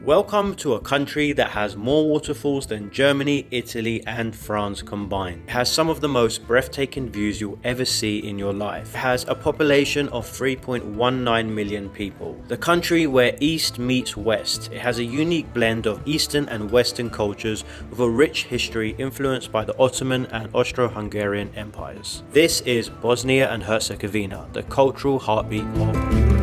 Welcome to a country that has more waterfalls than Germany, Italy and France combined. It has some of the most breathtaking views you'll ever see in your life. It has a population of 3.19 million people. The country where East meets West. It has a unique blend of Eastern and Western cultures with a rich history influenced by the Ottoman and Austro-Hungarian empires. This is Bosnia and Herzegovina, the cultural heartbeat of Europe.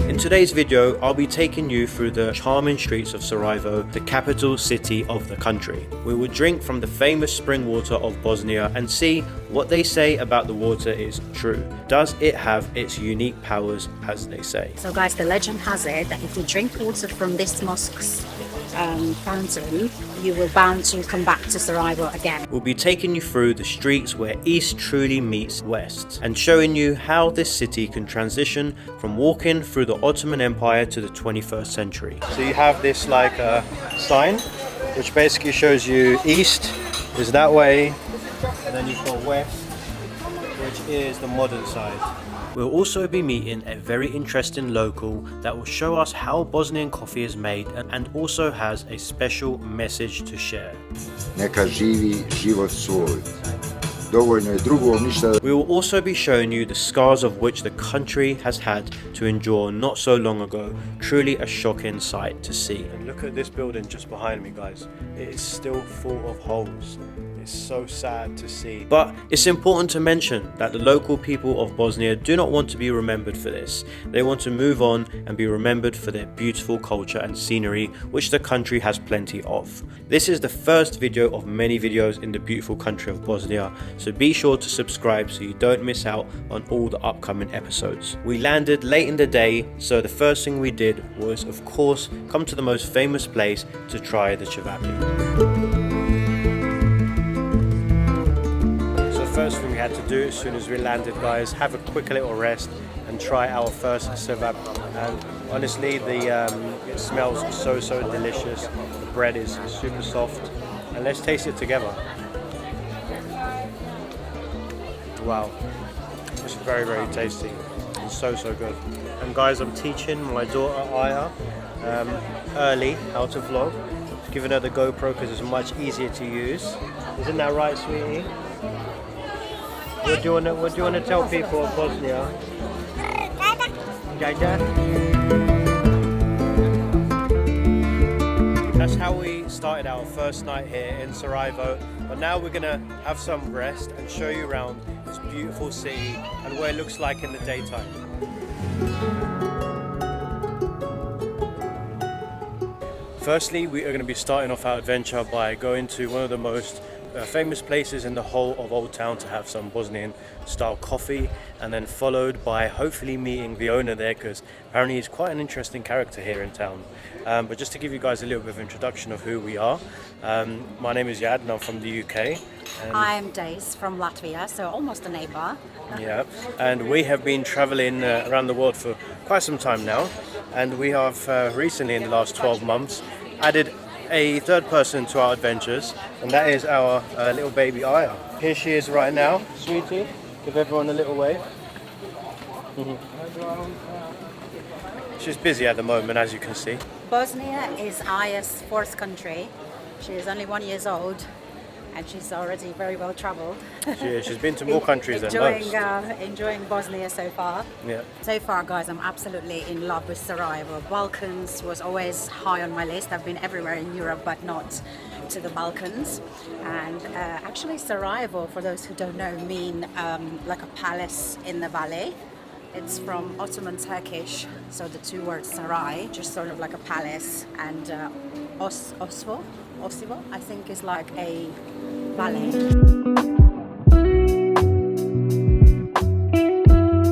In today's video, I'll be taking you through the charming streets of Sarajevo, the capital city of the country. We will drink from the famous spring water of Bosnia and see what they say about the water is true. Does it have its unique powers, as they say? So guys, the legend has it that if you drink water from this mosque's fountain, you will bound to come back to Sarajevo again. We'll be taking you through the streets where East truly meets West and showing you how this city can transition from walking through the Ottoman Empire to the 21st century. So you have this like sign which basically shows you East is that way, and then you've got West, which is the modern side. We'll also be meeting a very interesting local that will show us how Bosnian coffee is made and also has a special message to share. Neka živi život svoj. Dovoljno je drugo ništa. We will also be showing you the scars of which the country has had to endure not so long ago. Truly a shocking sight to see. And look at this building just behind me, guys. It is still full of holes. It's so sad to see. But it's important to mention that the local people of Bosnia do not want to be remembered for this. They want to move on and be remembered for their beautiful culture and scenery, which the country has plenty of. This is the first video of many videos in the beautiful country of Bosnia, so be sure to subscribe so you don't miss out on all the upcoming episodes. We landed late in the day, so the first thing we did was, of course, come to the most famous place to try the cevapi. First thing we had to do as soon as we landed, guys, have a quick little rest and try our first cevapi. And honestly, it smells so delicious. The bread is super soft, and let's taste it together. Wow, it's very tasty and so good. And guys, I'm teaching my daughter Aya early how to vlog, giving her the GoPro because it's much easier to use. Isn't that right, sweetie? What do you want to tell people of Bosnia? Dada. That's how we started our first night here in Sarajevo. But now we're going to have some rest and show you around this beautiful city and what it looks like in the daytime. Firstly, we are going to be starting off our adventure by going to one of the most famous places in the whole of Old Town to have some Bosnian style coffee, and then followed by hopefully meeting the owner there, because apparently he's quite an interesting character here in town. But just to give you guys a little bit of introduction of who we are, my name is Yad and I'm from the UK. I'm Dace from Latvia, so almost a neighbor. Yeah, and we have been traveling around the world for quite some time now, and we have recently in the last 12 months added a third person to our adventures, and that is our little baby Aya. Here she is right now. Sweetie, give everyone a little wave. She's busy at the moment, as you can see. Bosnia is Aya's fourth country. She is only 1 year old and she's already very well travelled. She's been to more countries than most. Enjoying Bosnia so far. Yeah. So far, guys, I'm absolutely in love with Sarajevo. Balkans was always high on my list. I've been everywhere in Europe, but not to the Balkans. And actually, Sarajevo, for those who don't know, mean like a palace in the valley. It's from Ottoman Turkish, so the two words saray, just sort of like a palace, and Osivo, I think, is like a valley.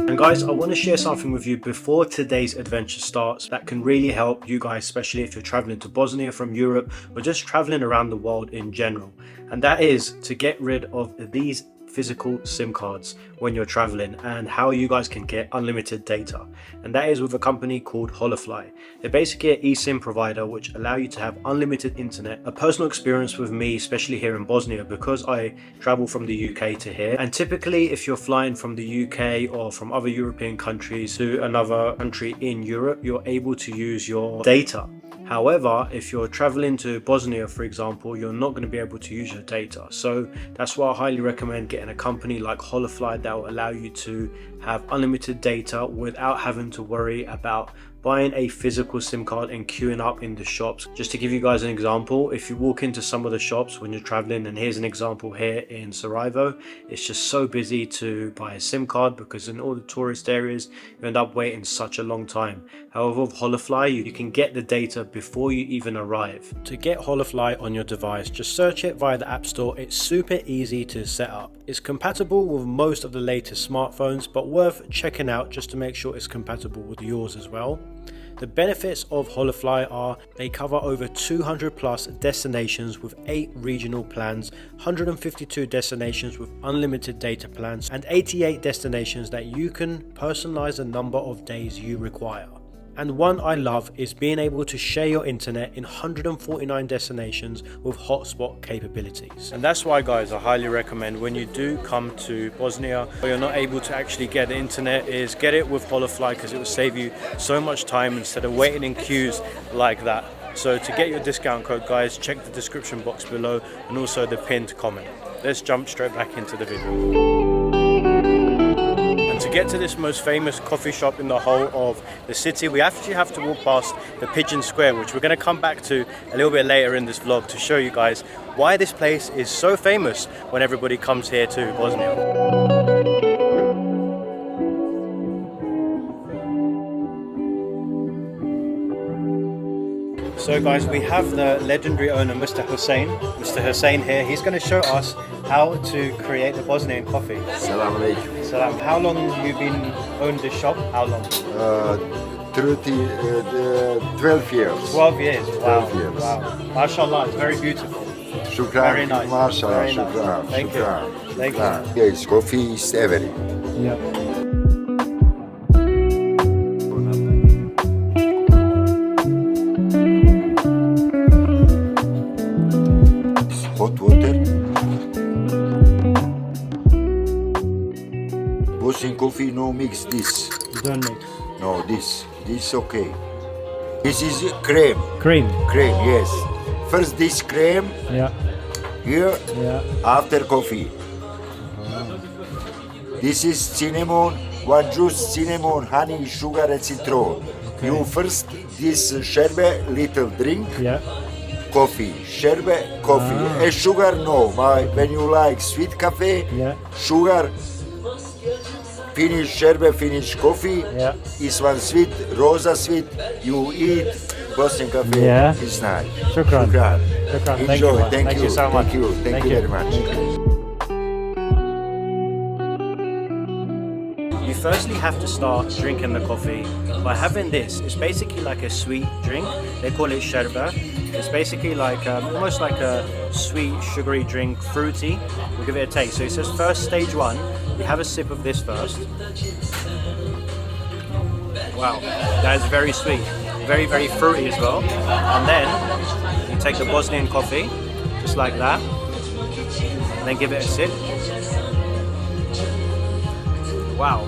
And guys, I want to share something with you before today's adventure starts that can really help you guys, especially if you're traveling to Bosnia from Europe or just traveling around the world in general. And that is to get rid of these physical SIM cards when you're traveling and how you guys can get unlimited data, and that is with a company called Holofly. They're basically an eSIM provider which allow you to have unlimited internet. A personal experience with me, especially here in Bosnia, because I travel from the UK to here, and typically if you're flying from the UK or from other European countries to another country in Europe, you're able to use your data. However, if you're traveling to Bosnia, for example, you're not going to be able to use your data. So that's why I highly recommend getting a company like Holofly that will allow you to have unlimited data without having to worry about buying a physical SIM card and queuing up in the shops. Just to give you guys an example, if you walk into some of the shops when you're traveling, and here's an example here in Sarajevo, it's just so busy to buy a SIM card because in all the tourist areas you end up waiting such a long time. However, with Holofly you can get the data before you even arrive. To get Holofly on your device, just search it via the App Store. It's super easy to set up. It's compatible with most of the latest smartphones, but worth checking out just to make sure it's compatible with yours as well. The benefits of Holofly are they cover over 200 plus destinations with 8 regional plans, 152 destinations with unlimited data plans, and 88 destinations that you can personalize the number of days you require. And one I love is being able to share your internet in 149 destinations with hotspot capabilities. And that's why, guys, I highly recommend when you do come to Bosnia or you're not able to actually get the internet, is get it with Holofly, because it will save you so much time instead of waiting in queues like that. So to get your discount code, guys, check the description box below and also the pinned comment. Let's jump straight back into the video. To get to this most famous coffee shop in the whole of the city, we actually have to walk past the Pigeon Square, which we're going to come back to a little bit later in this vlog to show you guys why this place is so famous when everybody comes here to Bosnia. So guys, we have the legendary owner, Mr. Hussein here. He's going to show us how to create the Bosnian coffee. Assalamu alaikum. So how long have you been owned this shop? How long? 12 years. 12 years. Wow. 12 years. Wow. Mashallah, it's very beautiful. Shukran. Very nice. Mashallah. Very nice. Shukran. Thank you. Shukran. Thank you. Shukran. Yes, coffee is everything. Yeah. Hot water. Bosnian coffee no mix this. Don't mix. No, this. This okay. This is cream. Cream. Cream, yes. First this cream. Yeah. Here. Yeah. After coffee. This is cinnamon. One juice, cinnamon, honey, sugar, and citron. Okay. You first this sherbet, little drink. Yeah. Coffee, sherbet, coffee. And sugar, no. When you like sweet coffee, Yeah. sugar, finish sherbet, finish coffee. Yeah. This one sweet, rosa sweet. You eat Bosnian coffee. Yeah. It's nice. Shukran. Shukran. Shukran. Enjoy. Thank you so much. Thank you. Thank you very much. You firstly have to start drinking the coffee by having this. It's basically like a sweet drink. They call it sherbet. It's basically like almost like a sweet, sugary drink, fruity. We'll give it a taste. So it says first stage 1. You have a sip of this first. Wow, that is very sweet. Very, very fruity as well. And then you take the Bosnian coffee, just like that. And then give it a sip. Wow,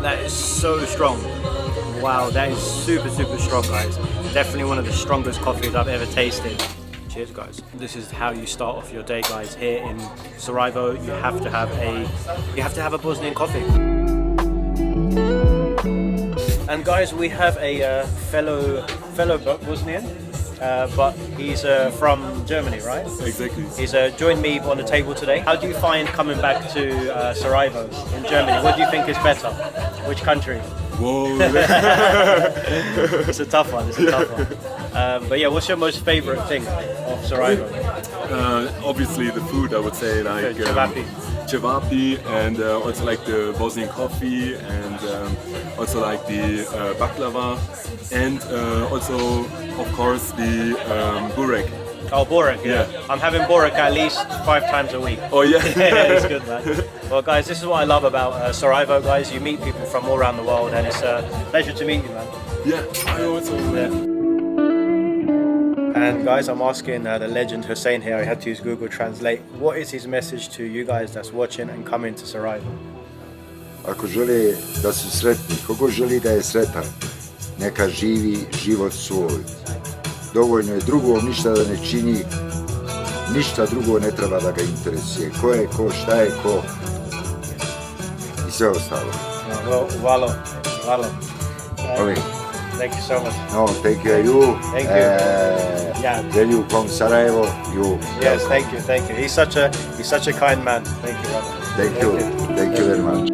that is so strong. Wow, that is super, super strong, guys. Definitely one of the strongest coffees I've ever tasted. Cheers, guys. This is how you start off your day, guys. Here in Sarajevo, you have to have a Bosnian coffee. And guys, we have a fellow Bosnian. But he's from Germany, right? Exactly. He's joined me on the table today. How do you find coming back to Sarajevo in Germany? What do you think is better? Which country? Whoa. It's a tough one. But yeah, what's your most favorite thing of Sarajevo? Obviously the food, I would say, like cevapi, and also like the Bosnian coffee, and also like the baklava, and also of course the burek. Oh, Borek, yeah. Yeah. I'm having Borek at least 5 times a week. Oh yeah. Yeah, it's good, man. Well, guys, this is what I love about Sarajevo, guys. You meet people from all around the world, and it's a pleasure to meet you, man. Yeah, I also. And guys, I'm asking the legend Hussein here, I had to use Google Translate, what is his message to you guys that's watching and coming to Sarajevo? Ako žele da su sretni, kogo želi da je sretan, neka živi život svoj. Dovoljno je drugom ništa da ne čini, ništa drugo ne treba da ga interesuje. Ko je ko, šta je ko i sve ostalo. Well, Vrelo. Okay. Thank you so much. No, thank you. Thank you. Yeah. When you from Sarajevo, you. Yes, thank you. He's such a kind man. Thank you, brother. Thank you very much.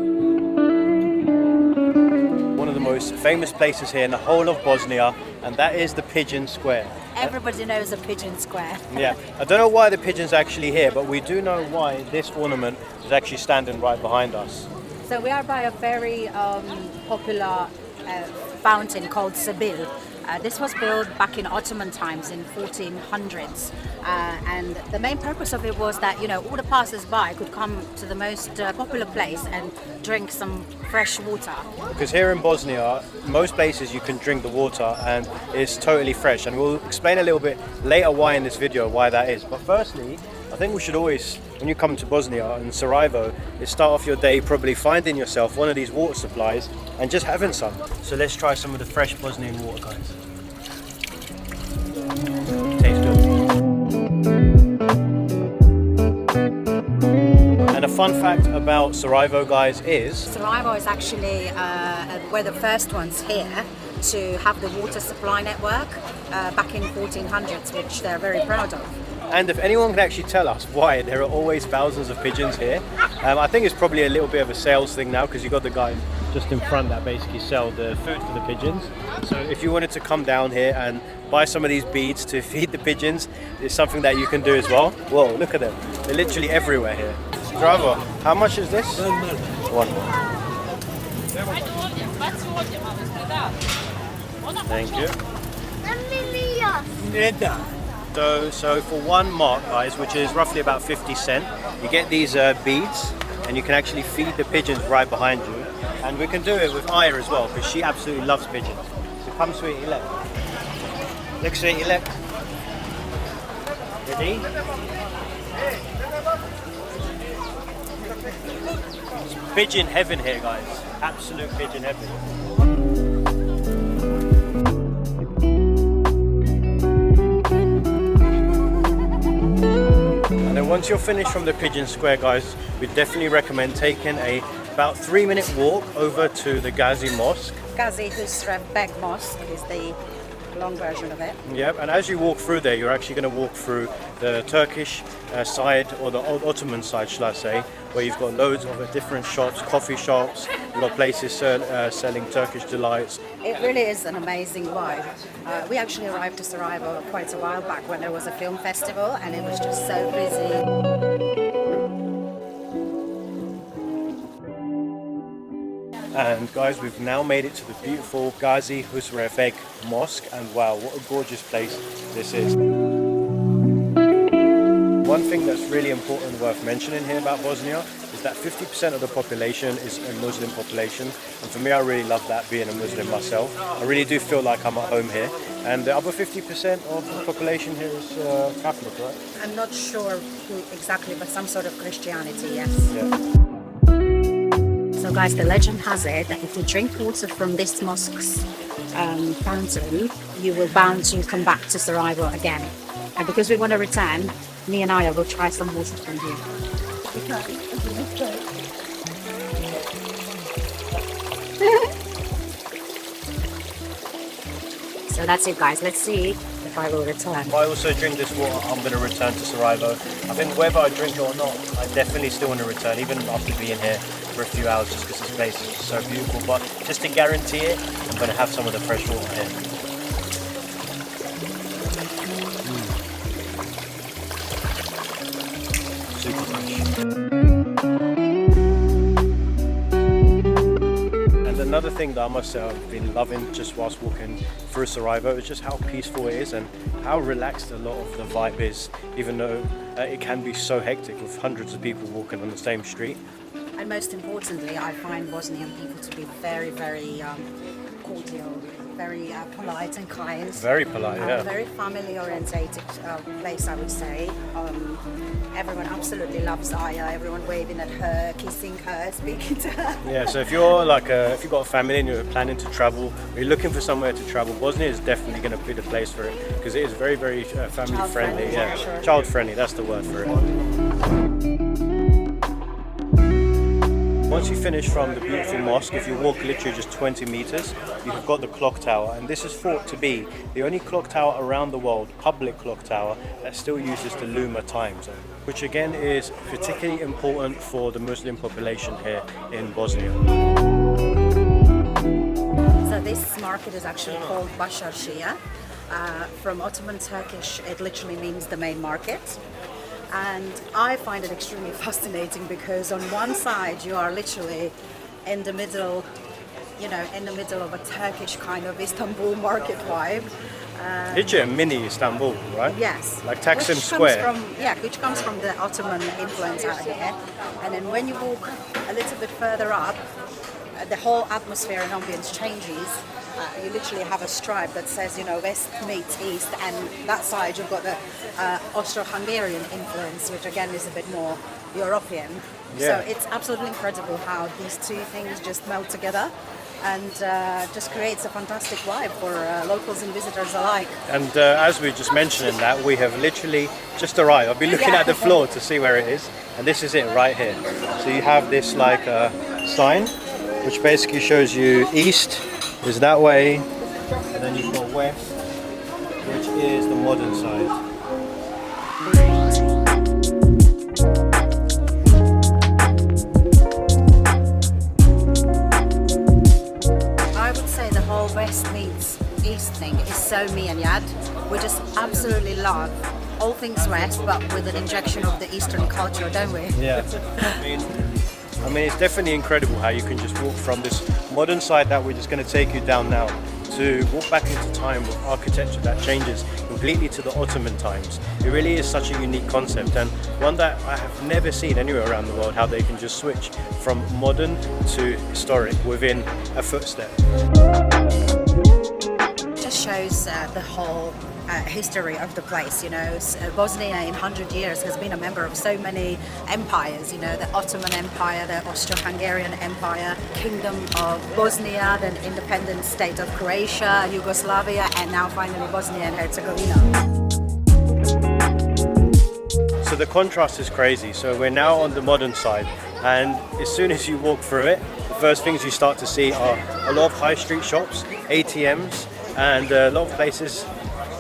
One of the most famous places here in the whole of Bosnia, and that is the Pigeon Square. Everybody knows a pigeon square. Yeah, I don't know why the pigeon's actually here, but we do know why this ornament is actually standing right behind us. So we are by a very popular fountain called Sabil. This was built back in Ottoman times in 1400s, and the main purpose of it was that all the passers-by could come to the most popular place and drink some fresh water. Because here in Bosnia, most places you can drink the water and it's totally fresh, and we'll explain a little bit later why in this video why that is. But firstly, I think we should always, when you come to Bosnia and Sarajevo, is start off your day probably finding yourself one of these water supplies and just having some. So let's try some of the fresh Bosnian water, guys. Tastes good. And a fun fact about Sarajevo, guys, is Sarajevo is actually we're the first ones here to have the water supply network back in 1400s, which they're very proud of. and if anyone can actually tell us why there are always thousands of pigeons here, I think it's probably a little bit of a sales thing now, because you've got the guys just in front that basically sell the food for the pigeons. So if you wanted to come down here and buy some of these beads to feed the pigeons, it's something that you can do as well. Whoa, look at them. They're literally everywhere here. Driver, how much is this? One. Thank you. So for 1 mark, guys, which is roughly about 50 cents, you get these beads, and you can actually feed the pigeons right behind you. And we can do it with Aya as well, because she absolutely loves pigeons. So come, sweetie, look. Look, sweetie, look. Ready? It's pigeon heaven here, guys. Absolute pigeon heaven. And then once you're finished from the Pigeon Square, guys, we definitely recommend taking a about 3-minute walk over to the Gazi Mosque. Gazi Husrev-beg Mosque is the long version of it. Yep, and as you walk through there, you're actually going to walk through the Turkish side, or the Ottoman side, shall I say, where you've got loads of different shops, coffee shops, you've got places selling Turkish delights. It really is an amazing vibe. We actually arrived to Sarajevo quite a while back when there was a film festival, and it was just so busy. And guys, we've now made it to the beautiful Gazi Husrev-beg Mosque, and wow, what a gorgeous place this is. One thing that's really important and worth mentioning here about Bosnia is that 50% of the population is a Muslim population, and for me, I really love that, being a Muslim myself. I really do feel like I'm at home here, and the other 50% of the population here is Catholic, right? I'm not sure who exactly, but some sort of Christianity, yes. Yeah. So guys, the legend has it that if you drink water from this mosque's fountain, you will bound to come back to Sarajevo again. And because we want to return, me and Aya will try some water from here. So that's it, guys. Let's see if I will return. If I also drink this water, I'm going to return to Sarajevo. I think whether I drink it or not, I definitely still want to return, even after being here for a few hours, just because this place is so beautiful. But just to guarantee it, I'm going to have some of the fresh water here. Super fresh. And another thing that I must say I've been loving just whilst walking through Sarajevo is just how peaceful it is and how relaxed a lot of the vibe is, even though it can be so hectic with hundreds of people walking on the same street. And most importantly, I find Bosnian people to be very, very cordial, very polite and kind. Very polite, yeah. Very family-orientated place, I would say. Everyone absolutely loves Aya. Everyone waving at her, kissing her, speaking to her. Yeah, so if you're if you've got a family and you're planning to travel, or you're looking for somewhere to travel, Bosnia is definitely going to be the place for it because it is very, very family-friendly. Yeah, sure. Child-friendly. That's the word for it. Once you finish from the beautiful mosque, if you walk literally just 20 meters, you've got the clock tower, and this is thought to be the only clock tower around the world, public clock tower, that still uses the Luma time zone, which again is particularly important for the Muslim population here in Bosnia. So this market is actually called Baščaršija. From Ottoman Turkish, it literally means the main market. And I find it extremely fascinating because on one side you are literally in the middle, in the middle of a Turkish kind of Istanbul market vibe. Literally a mini Istanbul, right? Yes. Like Taksim Which Square. Which comes from the Ottoman influence out here. And then when you walk a little bit further up, the whole atmosphere and ambience changes. You literally have a stripe that says, West meets East, and that side you've got the Austro-Hungarian influence, which again is a bit more European. Yeah. So it's absolutely incredible how these two things just melt together and just creates a fantastic vibe for locals and visitors alike. And as we were just mentioning that, we have literally just arrived. I've been looking at the floor to see where it is, and this is it right here. So you have this sign, which basically shows you east is that way, and then you've got west, which is the modern side. I would say the whole west meets east thing is so me and Yad. We just absolutely love all things west, but with an injection of the eastern culture, don't we? Yeah. I mean, it's definitely incredible how you can just walk from this modern side that we're just going to take you down now to walk back into time with architecture that changes completely to the Ottoman times. It really is such a unique concept, and one that I have never seen anywhere around the world, how they can just switch from modern to historic within a footstep. Just shows the whole history of the place. Bosnia in 100 years has been a member of so many empires, the Ottoman Empire, the Austro-Hungarian Empire, Kingdom of Bosnia, then independent state of Croatia, Yugoslavia, and now finally Bosnia and Herzegovina. So the contrast is crazy. So we're now on the modern side, and as soon as you walk through it, the first things you start to see are a lot of high street shops, ATMs, and a lot of places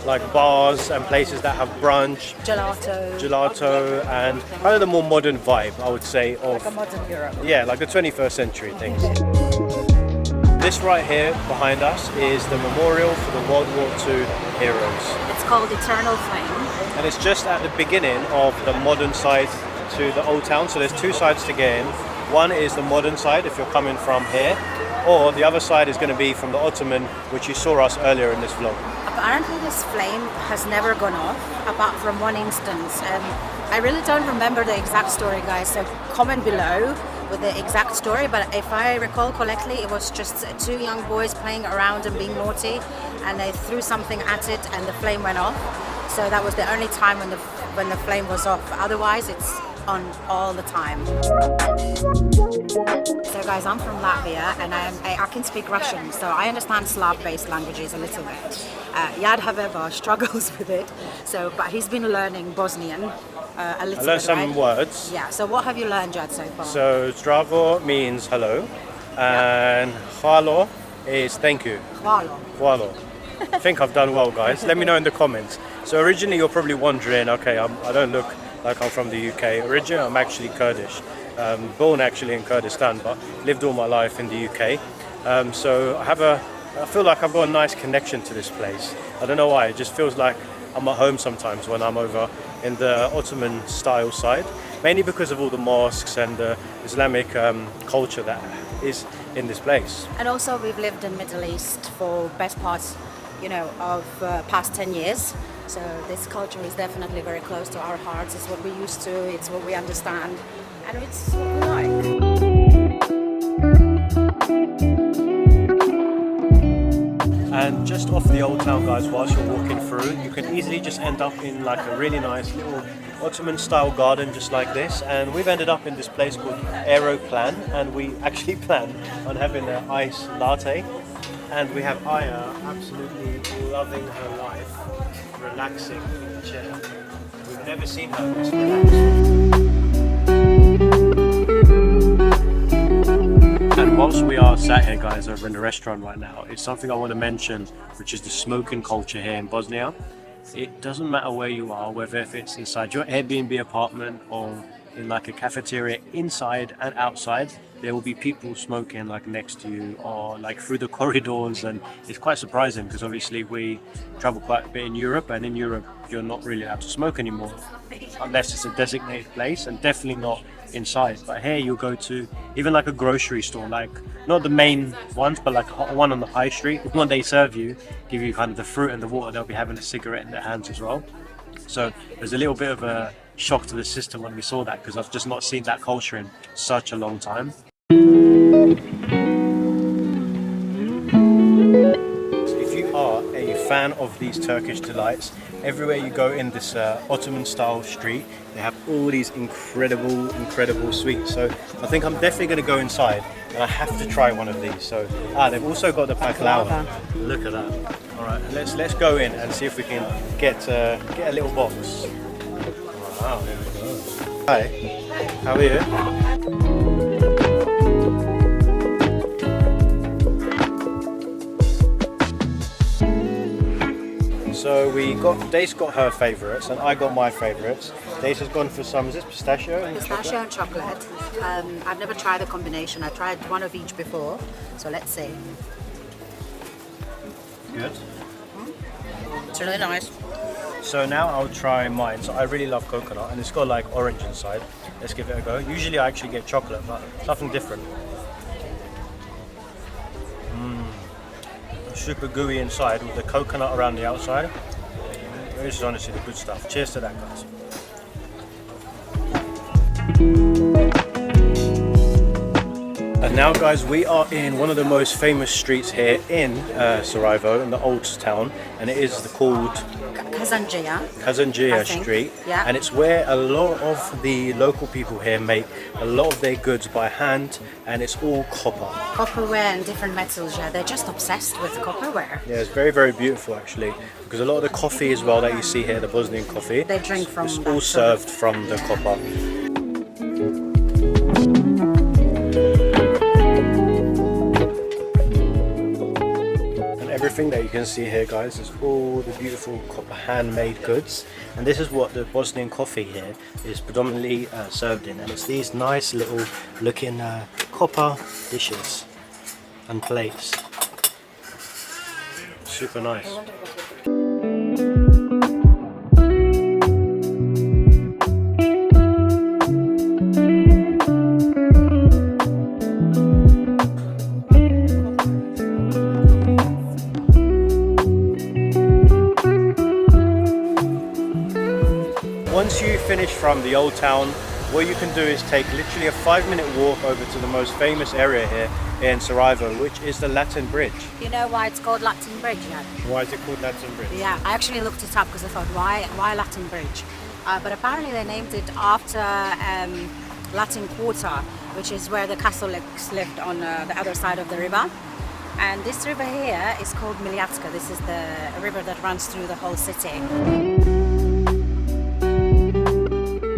like bars and places that have brunch, gelato, and kind of the more modern vibe, I would say, of like a modern Europe. Yeah, like the 21st century things. This right here behind us is the memorial for the World War II heroes. It's called Eternal Flame. And it's just at the beginning of the modern side to the old town. So there's two sides to get in. One is the modern side if you're coming from here, or the other side is going to be from the Ottoman, which you saw us earlier in this vlog. Apparently this flame has never gone off, apart from one instance. I really don't remember the exact story, guys, so comment below with the exact story, but if I recall correctly, it was just two young boys playing around and being naughty, and they threw something at it and the flame went off. So that was the only time when the flame was off. Otherwise, it's on all the time. So guys, I'm from Latvia and I can speak Russian, so I understand Slav-based languages a little bit. Yad, however, struggles with it, but he's been learning Bosnian a little bit. I learned some words. Yeah, so what have you learned, Yad, so far? So zdravo means hello, and hvala is thank you. Hvala. I think I've done well, guys. Let me know in the comments. So originally you're probably wondering, okay, I don't look like I'm from the UK. Originally I'm actually Kurdish. Born actually in Kurdistan, but lived all my life in the UK. So I feel like I've got a nice connection to this place. I don't know why, it just feels like I'm at home sometimes when I'm over in the Ottoman style side, mainly because of all the mosques and the Islamic culture that is in this place. And also we've lived in Middle East for best parts, of past 10 years. So this culture is definitely very close to our hearts. It's what we're used to, it's what we understand, and it's what we like. And just off the old town, guys, whilst you're walking through, you can easily just end up in like a really nice little Ottoman-style garden just like this. And we've ended up in this place called Aeroplan, and we actually plan on having an ice latte. And we have Aya absolutely loving her life, relaxing in the chair. We've never seen her this relaxed. And whilst we are sat here, guys, over in the restaurant right now, it's something I want to mention, which is the smoking culture here in Bosnia. It doesn't matter where you are, whether if it's inside your Airbnb apartment or in like a cafeteria, inside and outside, there will be people smoking like next to you or like through the corridors. And it's quite surprising because obviously we travel quite a bit in Europe, and in Europe you're not really allowed to smoke anymore unless it's a designated place, and definitely not inside. But here you'll go to even like a grocery store, like not the main ones, but like one on the high street. When they serve you, give you kind of the fruit and the water, they'll be having a cigarette in their hands as well. So there's a little bit of a shock to the system when we saw that, because I've just not seen that culture in such a long time. If you are a fan of these Turkish delights, everywhere you go in this Ottoman-style street, they have all these incredible sweets. So I think I'm definitely going to go inside, and I have to try one of these. So they've also got the baklava. Look at that. All right, let's go in and see if we can get a little box. Wow, there we go. Hi, how are you? So Dace got her favourites and I got my favourites. Dace has gone for some, is this pistachio and Pistachio and chocolate. I've never tried the combination. I tried one of each before, so let's see. Good. It's really nice. So now I'll try mine. So I really love coconut, and it's got like orange inside. Let's give it a go. Usually I actually get chocolate, but something different. Super gooey inside with the coconut around the outside. This is honestly the good stuff. Cheers to that, guys. And now, guys, we are in one of the most famous streets here in Sarajevo, in the old town, and it is called Kazanjija Street. Yeah. And it's where a lot of the local people here make a lot of their goods by hand, and it's all copper. Copperware and different metals, yeah. They're just obsessed with copperware. Yeah, it's very beautiful actually, because a lot of the coffee as well that you see here, the Bosnian coffee, they drink from it's all served from the copper. Everything that you can see here, guys, is all the beautiful copper handmade goods, and this is what the Bosnian coffee here is predominantly served in, and it's these nice little looking copper dishes and plates. Super nice. Once you finish from the old town, what you can do is take literally a 5-minute walk over to the most famous area here in Sarajevo, which is the Latin Bridge. You know why it's called Latin Bridge yet? Why is it called Latin Bridge? Yeah, I actually looked it up because I thought, why Latin Bridge? But apparently they named it after Latin Quarter, which is where the Catholics lived on the other side of the river. And this river here is called Miljacka. This is the river that runs through the whole city.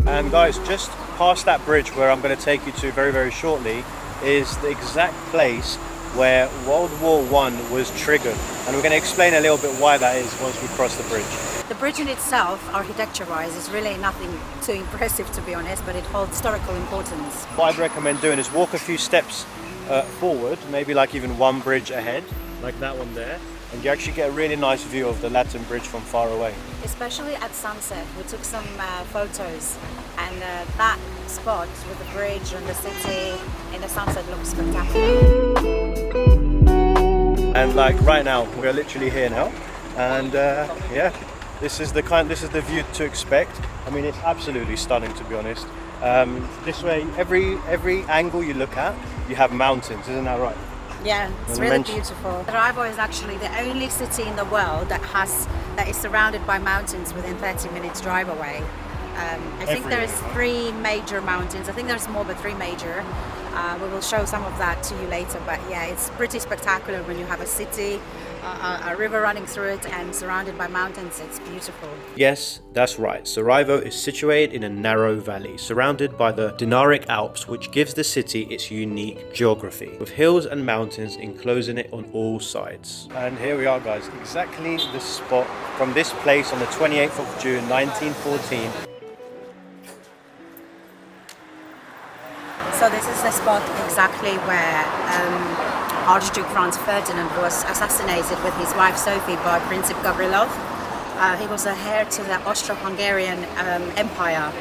And guys, just past that bridge where I'm going to take you to very shortly is the exact place where World War I was triggered. And we're going to explain a little bit why that is once we cross the bridge. The bridge in itself, architecture-wise, is really nothing too impressive, to be honest, but it holds historical importance. What I'd recommend doing is walk a few steps forward, maybe like even one bridge ahead, like that one there. and you actually get a really nice view of the Latin Bridge from far away. Especially at sunset. We took some photos, and that spot with the bridge and the city in the sunset looks spectacular. And like right now, we're literally here now, and yeah, this is the view to expect. I mean, it's absolutely stunning, to be honest. This way, every angle you look at, you have mountains, isn't that right? Yeah, it's really beautiful. Sarajevo is actually the only city in the world that is surrounded by mountains within 30 minutes drive away. I think there's 3 major mountains. I think there's more, but 3 major. We will show some of that to you later, but yeah, it's pretty spectacular when you have a city, a river running through it and surrounded by mountains. It's beautiful. Yes, that's right. Sarajevo is situated in a narrow valley surrounded by the Dinaric Alps, which gives the city its unique geography, with hills and mountains enclosing it on all sides. And here we are, guys, exactly the spot from this place on the 28th of June 1914. So this is the spot exactly where Archduke Franz Ferdinand was assassinated with his wife Sophie by Prince Gavrilov. He was a heir to the Austro-Hungarian Empire,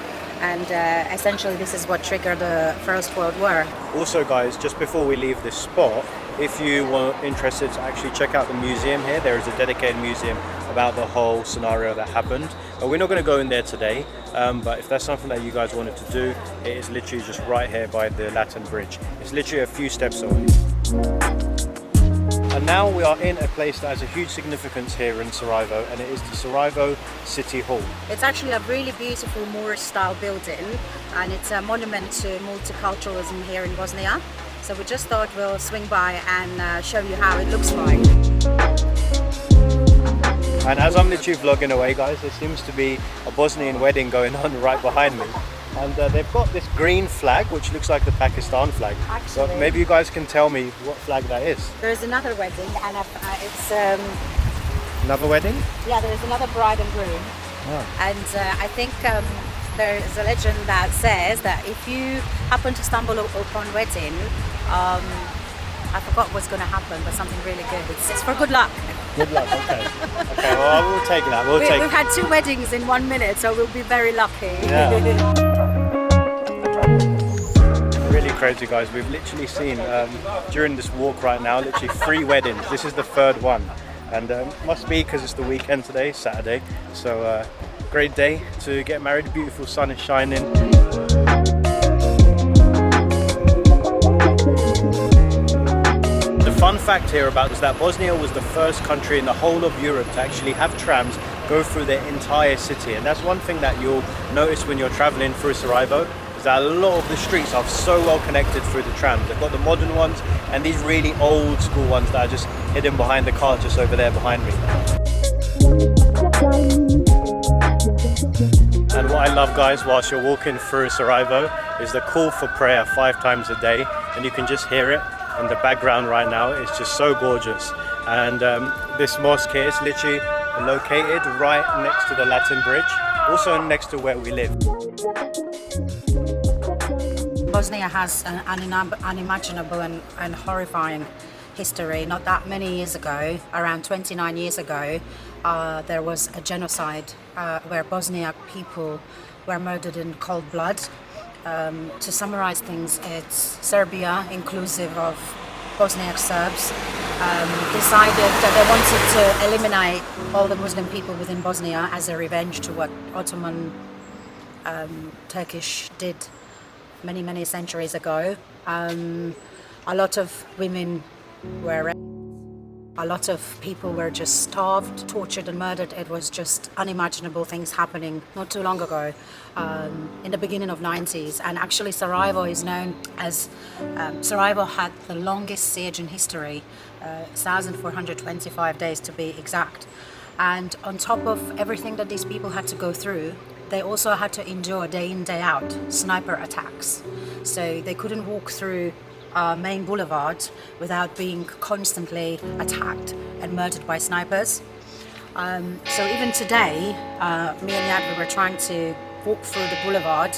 and essentially this is what triggered the First World War. Also, guys, just before we leave this spot, if you were interested to actually check out the museum here, there is a dedicated museum about the whole scenario that happened. We're not going to go in there today, but if that's something that you guys wanted to do, it is literally just right here by the Latin Bridge. It's literally a few steps away. And now we are in a place that has a huge significance here in Sarajevo, and it is the Sarajevo City Hall. It's actually a really beautiful Moorish-style building, and it's a monument to multiculturalism here in Bosnia. So we just thought we'll swing by and show you how it looks like. And as I'm literally vlogging away, guys, there seems to be a Bosnian wedding going on right behind me. And they've got this green flag, which looks like the Pakistan flag. Actually, so maybe you guys can tell me what flag that is. There's another wedding, and it's... Another wedding? Yeah, there's another bride and groom. Oh. And I think there's a legend that says that if you happen to stumble upon wedding, I forgot what's going to happen, but something really good. It's for good luck. Good luck, okay. Okay, well, we'll take that. We've had 2 weddings in 1 minute, so we'll be very lucky. Yeah. Really crazy, guys. We've literally seen, during this walk right now, literally 3 weddings. This is the 3rd one. And must be because it's the weekend today, Saturday. So, great day to get married. Beautiful sun is shining. The fun fact here about is that Bosnia was the first country in the whole of Europe to actually have trams go through their entire city. And that's one thing that you'll notice when you're traveling through Sarajevo, is that a lot of the streets are so well connected through the trams. They've got the modern ones and these really old school ones that are just hidden behind the car just over there behind me. And what I love, guys, whilst you're walking through Sarajevo is the call for prayer 5 times a day, and you can just hear it in the background right now. It's just so gorgeous. And this mosque here is literally located right next to the Latin Bridge, also next to where we live. Bosnia has an unimaginable and horrifying history. Not that many years ago, around 29 years ago, there was a genocide where Bosniak people were murdered in cold blood. To summarize things, it's Serbia, inclusive of Bosniak Serbs, decided that they wanted to eliminate all the Muslim people within Bosnia as a revenge to what Ottoman Turkish did many centuries ago. A lot of women were raped. A lot of people were just starved, tortured and murdered. It was just unimaginable things happening not too long ago, in the beginning of 90s. And actually Sarajevo is known as, Sarajevo had the longest siege in history, 1,425 days to be exact. And on top of everything that these people had to go through, they also had to endure day in, day out sniper attacks. So they couldn't walk through main boulevard without being constantly attacked and murdered by snipers. So even today, me and Yad, we were trying to walk through the boulevard,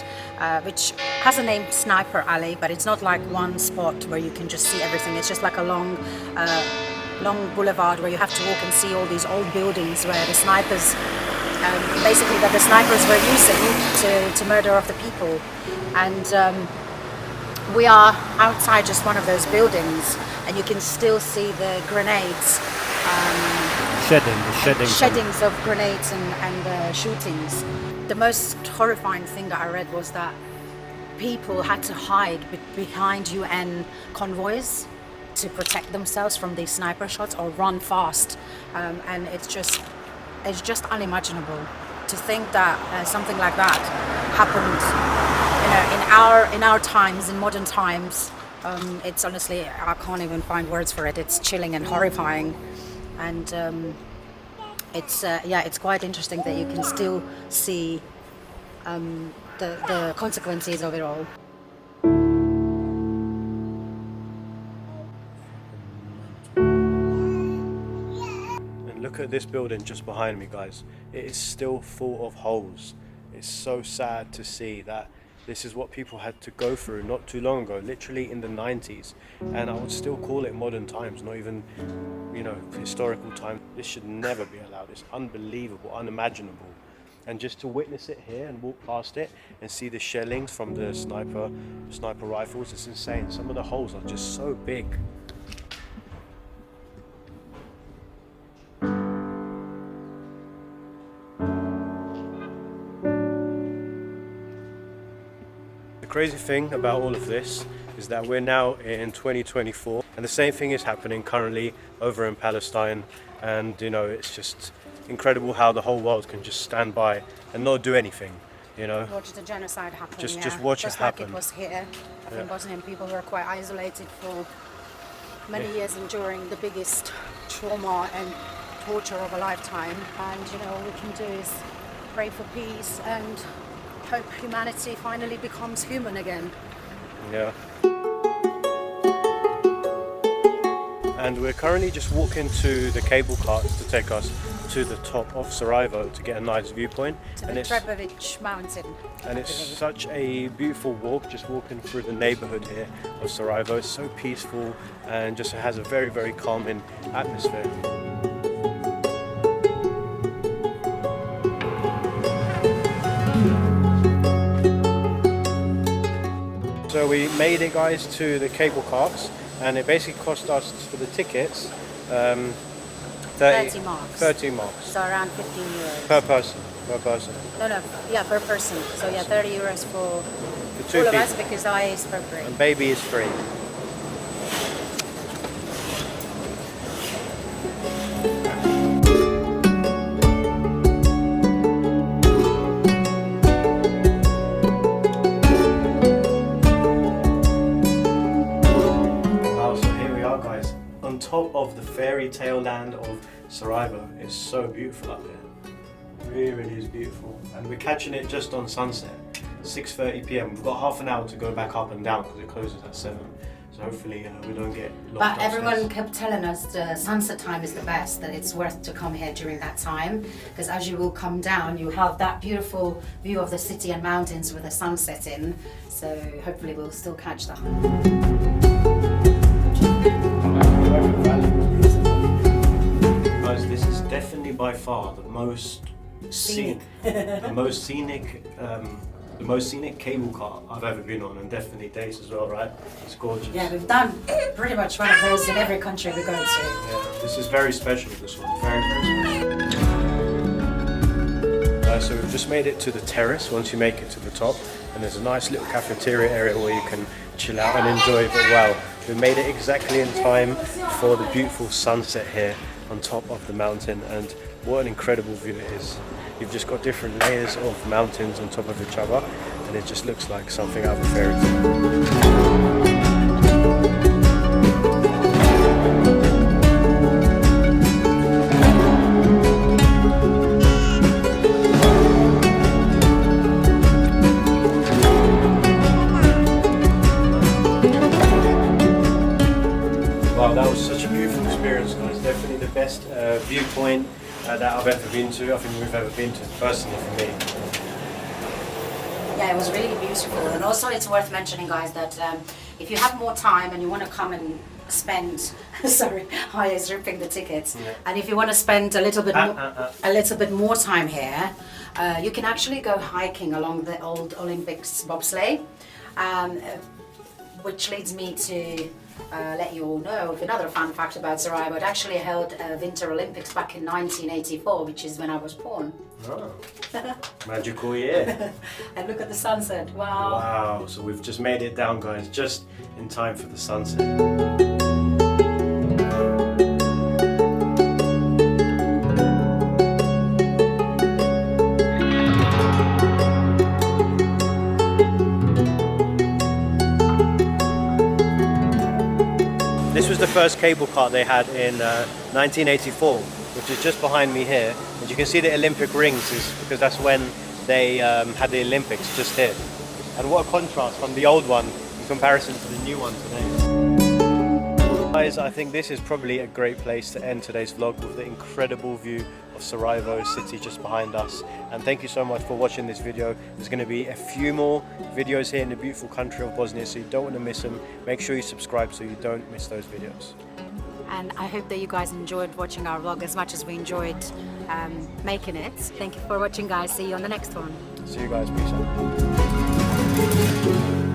which has a name Sniper Alley, but it's not like one spot where you can just see everything. It's just like a long boulevard where you have to walk and see all these old buildings where the snipers, basically that the snipers were using to murder of the people. And we are outside just one of those buildings, and you can still see the grenades. Sheddings of grenades and shootings. The most horrifying thing that I read was that people had to hide behind UN convoys to protect themselves from these sniper shots or run fast, and it's just unimaginable to think that something like that happened, in our times, in modern times. It's honestly, I can't even find words for it. It's chilling and horrifying, and it's quite interesting that you can still see the consequences of it all. Look at this building just behind me, guys. It is still full of holes. It's so sad to see that this is what people had to go through not too long ago, literally in the 90s. And I would still call it modern times, not even, historical times. This should never be allowed. It's unbelievable, unimaginable. And just to witness it here and walk past it and see the shellings from the sniper rifles, it's insane. Some of the holes are just so big. The crazy thing about all of this is that we're now in 2024, and the same thing is happening currently over in Palestine. And it's just incredible how the whole world can just stand by and not do anything. Watch the genocide happen. Just watch it happen. Like it was here. I think Bosnian people were quite isolated for many years, enduring the biggest trauma and torture of a lifetime. And all we can do is pray for peace and hope humanity finally becomes human again. Yeah. And we're currently just walking to the cable cars to take us to the top of Sarajevo to get a nice viewpoint. To the Trebević mountain. And it's such a beautiful walk, just walking through the neighborhood here of Sarajevo. It's so peaceful and just has a very, very calming atmosphere. So we made it, guys, to the cable cars, and it basically cost us for the tickets 30 marks. 30 marks. So around 15 euros. Per person. Per person. So 30 euros for two all of people. us, because I is for free. And baby is free. Top of the fairy tale land of Sarajevo. It's so beautiful up there. Really, really is beautiful. And we're catching it just on sunset, 6:30 p.m. We've got half an hour to go back up and down because it closes at 7. So hopefully we don't get locked But upstairs. everyone kept telling us the sunset time is the best, that it's worth to come here during that time, because as you will come down, you have that beautiful view of the city and mountains with the sun setting. So hopefully we'll still catch that. Guys, this is definitely by far the most scenic cable car I've ever been on, and definitely dates as well, right? It's gorgeous. Yeah, we've done pretty much one of those in every country we go to. Yeah, this is very special, this one, very, very special. So we've just made it to the terrace once you make it to the top, and there's a nice little cafeteria area where you can chill out and enjoy. But wow, we made it exactly in time for the beautiful sunset here on top of the mountain, and what an incredible view it is. You've just got different layers of mountains on top of each other, and it just looks like something out of a fairy tale. Wow, that was such a beautiful experience, guys. Definitely the best viewpoint that I've ever been to. I think we've ever been to, personally, for me. Yeah, it was really beautiful. And also it's worth mentioning, guys, that if you have more time and you want to come and spend, sorry, Haya is ripping the tickets. Yeah. And if you want to spend a little bit more time here, you can actually go hiking along the old Olympics bobsleigh, which leads me to let you all know another fun fact about Sarajevo. It actually held Winter Olympics back in 1984, which is when I was born. Oh, magical year. And look at the sunset. Wow. Wow, so we've just made it down, guys, just in time for the sunset. This was the first cable car they had in 1984, which is just behind me here. As you can see, the Olympic rings is because that's when they had the Olympics, just here. And what a contrast from the old one in comparison to the new one today. Guys, I think this is probably a great place to end today's vlog with the incredible view of Sarajevo city just behind us. And thank you so much for watching this video. There's going to be a few more videos here in the beautiful country of Bosnia, so you don't want to miss them. Make sure you subscribe so you don't miss those videos. And I hope that you guys enjoyed watching our vlog as much as we enjoyed making it. Thank you for watching, guys. See you on the next one. See you guys. Peace out.